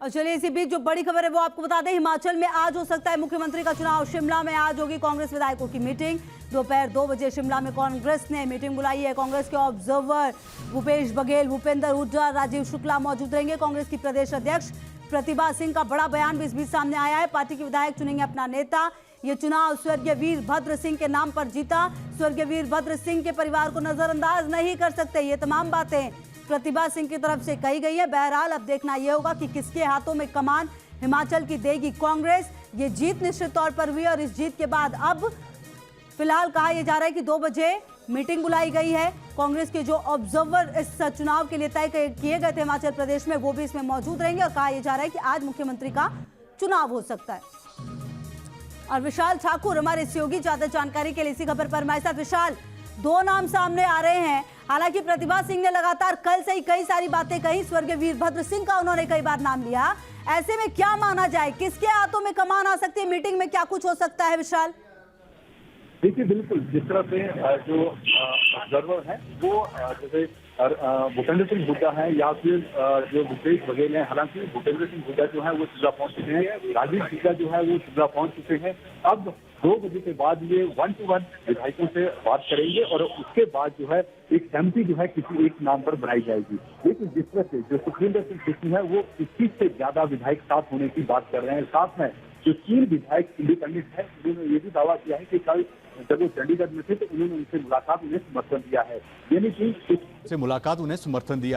और चलिए इसी बीच जो बड़ी खबर है वो आपको बता दें, हिमाचल में आज हो सकता है मुख्यमंत्री का चुनाव। शिमला में आज होगी कांग्रेस विधायकों की मीटिंग। दोपहर 2 बजे शिमला में कांग्रेस ने मीटिंग बुलाई है। कांग्रेस के ऑब्जर्वर भूपेश बघेल, भूपेंद्र हुड्डा, राजीव शुक्ला मौजूद रहेंगे। कांग्रेस की प्रदेश अध्यक्ष प्रतिभा सिंह का बड़ा बयान भी इस बीच सामने आया है। पार्टी के विधायक चुनेंगे अपना नेता। ये चुनाव स्वर्गीय वीरभद्र सिंह के नाम पर जीता। स्वर्गीय वीरभद्र सिंह के परिवार को नजरअंदाज नहीं कर सकते। ये तमाम बातें प्रतिभा सिंह की तरफ से कही गई है। बहरहाल अब देखना यह होगा कि किसके हाथों में कमान हिमाचल की देगी कांग्रेस। ये जीत निश्चित तौर पर हुई और इस जीत के बाद अब फिलहाल कहा यह जा रहा है कि 2 बजे मीटिंग बुलाई गई है। कांग्रेस के जो ऑब्जर्वर इस चुनाव के लिए तय किए गए थे हिमाचल प्रदेश में, वो भी इसमें मौजूद रहेंगे और कहा यह जा रहा है कि आज मुख्यमंत्री का चुनाव हो सकता है। और विशाल ठाकुर हमारे सहयोगी ज्यादा जानकारी के लिए इसी खबर पर हमारे साथ। विशाल, 2 नाम सामने आ रहे हैं। हालांकि प्रतिभा सिंह ने लगातार कल से ही कई सारी बातें कही। स्वर्गीय वीरभद्र सिंह का उन्होंने कई बार नाम लिया। ऐसे में क्या माना जाए, किसके हाथों में कमान आ सकती है? मीटिंग में क्या कुछ हो सकता है विशाल? देखिए, बिल्कुल जिस तरह से जो ऑब्जर्वर है वो जैसे भूपेंद्र सिंह हुड्डा है या फिर जो भूपेश बघेल है। हालांकि भूपेंद्र सिंह हुड्डा जो है वो शिमला पहुंच चुके हैं। राजीव शुक्ला जो है वो शिमला पहुंच चुके हैं। अब 2 बजे के बाद ये 1-to-1 विधायकों से बात करेंगे और उसके बाद जो है एक सहमति जो है किसी एक नाम पर बनाई जाएगी। लेकिन जिस तरह से जो सुखविंदर सिंह सुक्खू है वो 21 से ज्यादा विधायक साथ होने की बात कर रहे हैं। साथ में जो 3 विधायक इंडिपेंडेंट है, उन्होंने ये भी दावा किया है कि कल जब वो चंडीगढ़ में थे तो उन्होंने उनसे मुलाकात, उन्हें समर्थन दिया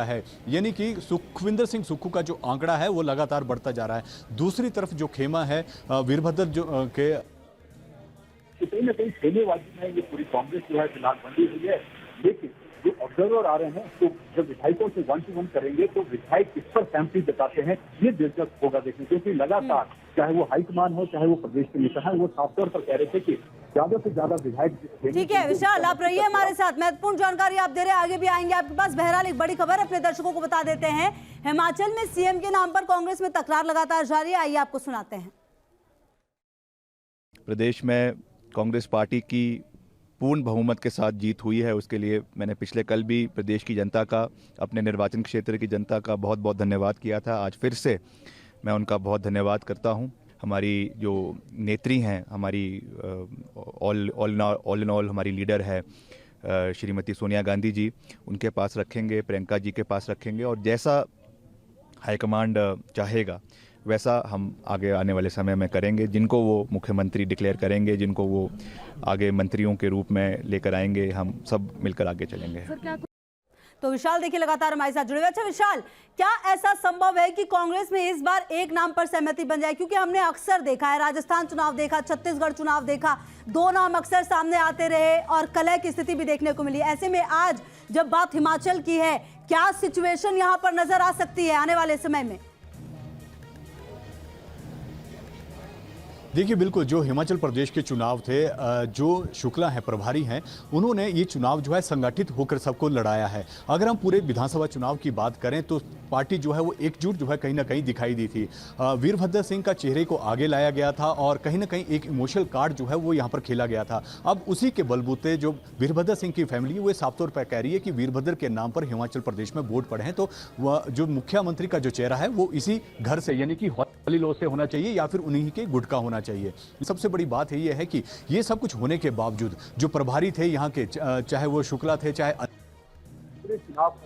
है। यानी कि सुखविंदर सिंह सुक्खू का जो आंकड़ा है वो लगातार बढ़ता जा रहा है। दूसरी तरफ जो खेमा है वीरभद्र जो के कहीं न कहीं खेमेबाजी में ये पूरी कांग्रेस जो है फिलहाल बंदी हुई है। लेकिन जो ऑब्जर्वर आ रहे हैं तो जब विधायकों से 1-to-1 करेंगे तो विधायक किस पर सहमति जताते हैं, ये दिलचस्प होगा देखने। क्योंकि लगातार चाहे वो हाईकमान हो चाहे वो प्रदेश के नेता है, वो साफ तौर पर कह रहे थे कि ज्यादा से ज्यादा विधायक। ठीक है विशाल, आप रहिए हमारे साथ, महत्वपूर्ण जानकारी आप दे रहे हैं, आगे भी आएंगे आपके पास। बहरहाल एक बड़ी खबर अपने दर्शकों को बता देते हैं। हिमाचल में सीएम के नाम पर कांग्रेस में तकरार लगातार जारी है। आइए आपको सुनाते हैं। प्रदेश में कांग्रेस पार्टी की पूर्ण बहुमत के साथ जीत हुई है। उसके लिए मैंने पिछले कल भी प्रदेश की जनता का, अपने निर्वाचन क्षेत्र की जनता का बहुत बहुत धन्यवाद किया था। आज फिर से मैं उनका बहुत धन्यवाद करता हूं। हमारी जो नेत्री हैं, हमारी ऑल इन ऑल हमारी लीडर है श्रीमती सोनिया गांधी जी, उनके पास रखेंगे, प्रियंका जी के पास रखेंगे और जैसा हाईकमांड चाहेगा वैसा हम आगे आने वाले समय में करेंगे। जिनको वो मुख्यमंत्री डिक्लेयर करेंगे, जिनको वो आगे मंत्रियों के रूप में लेकर आएंगे, हम सब मिलकर आगे चलेंगे। तो विशाल देखिए लगातार हमारे साथ जुड़े हुए। अच्छा विशाल, क्या ऐसा संभव है कि कांग्रेस में इस बार एक नाम पर सहमति बन जाए? क्योंकि हमने अक्सर देखा है, राजस्थान चुनाव देखा, छत्तीसगढ़ चुनाव देखा, 2 नाम अक्सर सामने आते रहे और कलह की स्थिति भी देखने को मिली। ऐसे में आज जब बात हिमाचल की है, क्या सिचुएशन यहाँ पर नजर आ सकती है आने वाले समय में? देखिए बिल्कुल, जो हिमाचल प्रदेश के चुनाव थे, जो शुक्ला हैं, प्रभारी हैं, उन्होंने ये चुनाव जो है संगठित होकर सबको लड़ाया है। अगर हम पूरे विधानसभा चुनाव की बात करें तो पार्टी जो है वो एकजुट जो है कहीं ना कहीं दिखाई दी थी। वीरभद्र सिंह का चेहरे को आगे लाया गया था और कहीं ना कहीं एक इमोशनल कार्ड जो है वो यहाँ पर खेला गया था। अब उसी के बलबूते जो वीरभद्र सिंह की फैमिली वो साफ तौर पर कह रही है कि वीरभद्र के नाम पर हिमाचल प्रदेश में वोट पड़े हैं, तो जो मुख्यमंत्री का जो चेहरा है वो इसी घर से, यानी कि हॉली लॉ से होना चाहिए या फिर उन्हीं के गुट का होना चाहिए। सबसे बड़ी बात है ये है कि ये सब कुछ होने के बावजूद जो प्रभारी थे यहाँ के, चाहे वो शुक्ला थे चाहे चुनाव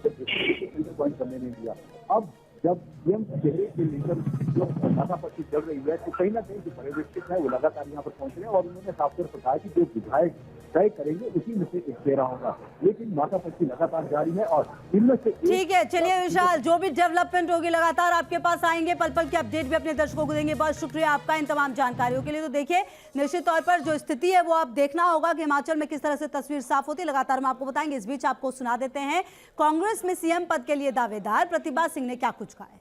पॉइंट करने नहीं दिया। अब जब सीएम चेहरे के लेकर जो माथापच्ची चल रही है तो कहीं ना कहीं जो पर्यवेक्षक है वो लगातार यहाँ पर पहुंच रहे हैं और उन्होंने साफ तौर पर कहा कि जो विधायक तय करेंगे उसी में से एक चेहरा होगा। लेकिन माथापच्ची लगातार जारी है और इनमें से ठीक है। चलिए विशाल, जो भी डेवलपमेंट होगी लगातार आपके पास आएंगे, पल पल की अपडेट भी अपने दर्शकों को देंगे। बहुत शुक्रिया आपका इन तमाम जानकारियों के लिए। तो देखिए निश्चित तौर पर जो स्थिति है वो आप देखना होगा कि हिमाचल में किस तरह से तस्वीर साफ होती है, लगातार हम आपको बताएंगे। इस बीच आपको सुना देते हैं कांग्रेस में सीएम पद के लिए दावेदार प्रतिभा सिंह ने क्या कुछ कहा है।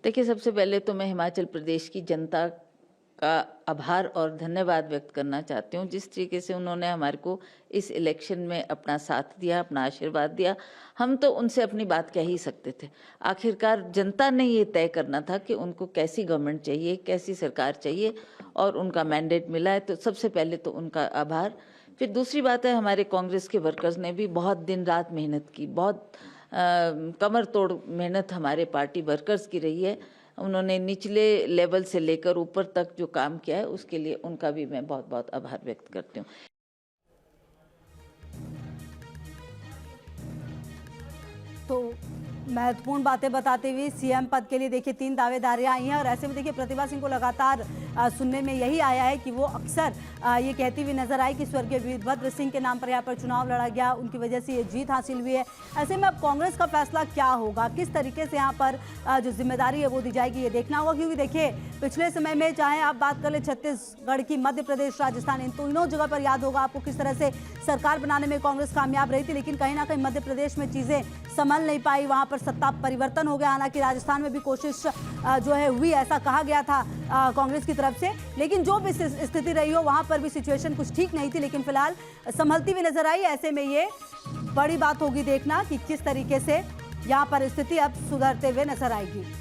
देखिए, सबसे पहले तो मैं हिमाचल प्रदेश की जनता का आभार और धन्यवाद व्यक्त करना चाहती हूँ। जिस तरीके से उन्होंने हमारे को इस इलेक्शन में अपना साथ दिया, अपना आशीर्वाद दिया, हम तो उनसे अपनी बात कह ही सकते थे। आखिरकार जनता ने ये तय करना था कि उनको कैसी गवर्नमेंट चाहिए, कैसी सरकार चाहिए और उनका मैंडेट मिला है, तो सबसे पहले तो उनका आभार। फिर दूसरी बात है, हमारे कांग्रेस के वर्कर्स ने भी बहुत दिन रात मेहनत की, बहुत कमर तोड़ मेहनत हमारे पार्टी वर्कर्स की रही है। उन्होंने निचले लेवल से लेकर ऊपर तक जो काम किया है उसके लिए उनका भी मैं बहुत बहुत आभार व्यक्त करती हूँ। तो महत्वपूर्ण बातें बताते हुए सीएम पद के लिए देखिए 3 दावेदारियां आई हैं और ऐसे में देखिए प्रतिभा सिंह को लगातार सुनने में यही आया है कि वो अक्सर ये कहती हुई नजर आई कि स्वर्गीय वीरभद्र सिंह के नाम पर यहाँ पर चुनाव लड़ा गया, उनकी वजह से ये जीत हासिल हुई है। ऐसे में अब कांग्रेस का फैसला क्या होगा, किस तरीके से यहाँ पर जो जिम्मेदारी है वो दी जाएगी, ये देखना होगा। क्योंकि देखिए पिछले समय में चाहे आप बात कर ले छत्तीसगढ़ की, मध्य प्रदेश, राजस्थान, इन तीनों जगह पर याद होगा आपको किस तरह से सरकार बनाने में कांग्रेस कामयाब रही थी, लेकिन कहीं ना कहीं मध्य प्रदेश में चीजें संभल नहीं पाई, वहां पर सत्ता परिवर्तन हो गया। हालांकि राजस्थान में भी कोशिश जो है हुई, ऐसा कहा गया था कांग्रेस की तरफ से, लेकिन जो भी स्थिति रही हो वहां पर भी सिचुएशन कुछ ठीक नहीं थी, लेकिन फिलहाल संभलती हुई नजर आई। ऐसे में ये बड़ी बात होगी देखना कि किस तरीके से यहाँ पर स्थिति अब सुधरते हुए नजर आएगी।